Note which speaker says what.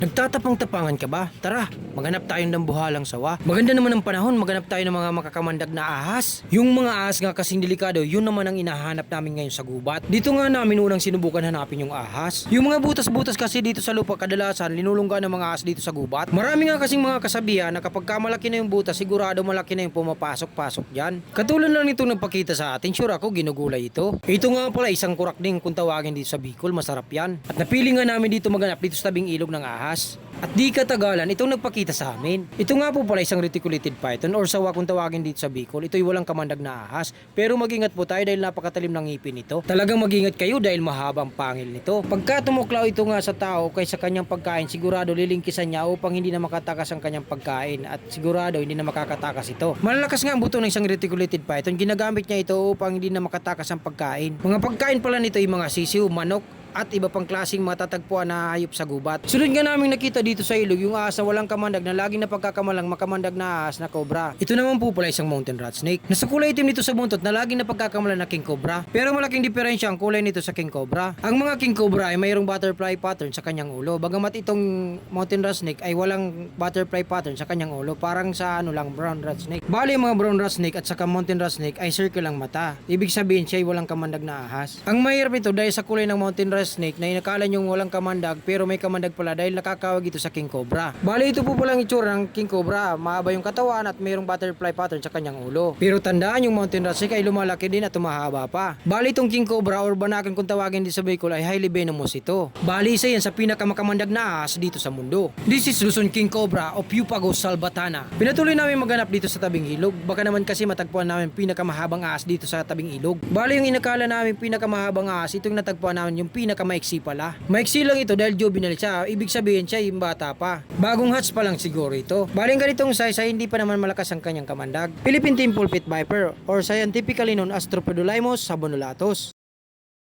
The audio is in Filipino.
Speaker 1: Nagtatapang-tapangan ka ba? Tara, maghanap tayo ng buhalang sawa. Maganda naman ang panahon, maghanap tayo ng mga makakamandag na ahas. Yung mga ahas nga kasing delikado, yun naman ang inahanap namin ngayon sa gubat. Dito nga namin unang sinubukan hanapin yung ahas. Yung mga butas-butas kasi dito sa lupa kadalasan, linulungga ng mga ahas dito sa gubat. Marami nga kasing mga kasabihan na kapag malaki na yung butas, sigurado malaki na yung pumapasok-pasok dyan. Katulad lang nitong nagpakita sa atin, sure ako ginugulay ito. Ito nga pala isang kurak din kung tawagin dito sa Bicol, masarap yan. At napili nga namin dito maghanap dito sa tabing ilog ng ahas. At di katagalan, itong nagpakita sa amin. Ito nga po pala isang reticulated python or sawa kung tawagin dito sa Bicol. Ito'y walang kamandag na ahas. Pero mag-ingat po tayo dahil napakatalim ng ngipin nito. Talagang mag-ingat kayo dahil mahaba ang pangil nito. Pagka tumuklaw ito nga sa tao kaysa kanyang pagkain, sigurado lilingkisan niya upang hindi na makatakas ang kanyang pagkain. At sigurado hindi na makakatakas ito. Malalakas nga ang buto ng isang reticulated python. Ginagamit niya ito upang hindi na makatakas ang pagkain. Mga pagkain pala nito ay mga sisiw, manok, at iba pang klaseng matatagpuan na hayop sa gubat. Sunod nga namin nakita dito sa ilog yung ahas na walang kamandag na laging napagkakamalang makamandag na ahas na cobra. Ito naman po pala isang mountain rat snake. Nasa kulay itim nito sa buntot na laging napagkakamalang na king cobra. Pero malaking diferensya ang kulay nito sa king cobra. Ang mga king cobra ay mayroong butterfly pattern sa kanyang ulo. Bagamat itong mountain rat snake ay walang butterfly pattern sa kanyang ulo. Parang sa lang brown rat snake. Bali ang mga brown rat snake at saka mountain rat snake ay circle ang mata. Ibig sabihin siya ay walang kamandag na ahas. Ang mahirap nito dahil sa kulay ng mountain rat snake na inakala nyong walang kamandag pero may kamandag pala dahil nakakawag ito sa king cobra. Bali ito po palang itsura ng king cobra. Mahaba yung katawan at mayroong butterfly pattern sa kanyang ulo. Pero tandaan yung mountain rat snake ay lumalaki din at tumahaba pa. Bali itong king cobra or banakan kung tawagin din sa Bicol ay highly venomous ito. Bali isa yan sa pinakamakamandag na ahas dito sa mundo. This is Luzon king cobra o Pupagos salvatana. Pinatuloy namin maghanap dito sa tabing ilog. Baka naman kasi matagpuan namin pinakamahabang ahas dito sa tabing ilog. Bali yung inakala namin pinakamahabang ahas, itong natagpuan namin yung pinakamaiksi pala. Maiksi lang ito dahil juvenile siya. Ibig sabihin siya yung bata pa. Bagong hatch pa lang siguro ito. Bali ang ganitong size ay hindi pa naman malakas ang kanyang kamandag. Philippine Temple Pit Viper or scientifically known as Tropidolimus sabonulatus.